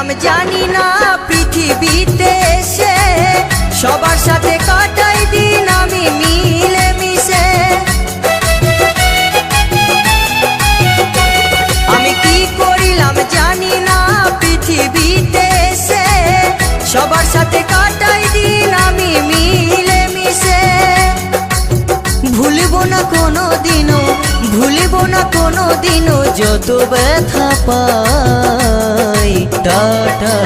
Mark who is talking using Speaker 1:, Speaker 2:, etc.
Speaker 1: করিলাম জানি না পৃথিবীতে এসে সবার সাথে কাটাই দিন আমি মিলে মিশে। আমি কি করিলাম জানি না পৃথিবীতে এসে সবার সাথে কাটাই দিন আমি মিলে মিশে। ভুলব না কোনো দিনও, ভুলব না কোনো দিনও যত ব্যথা পাই। টাটা।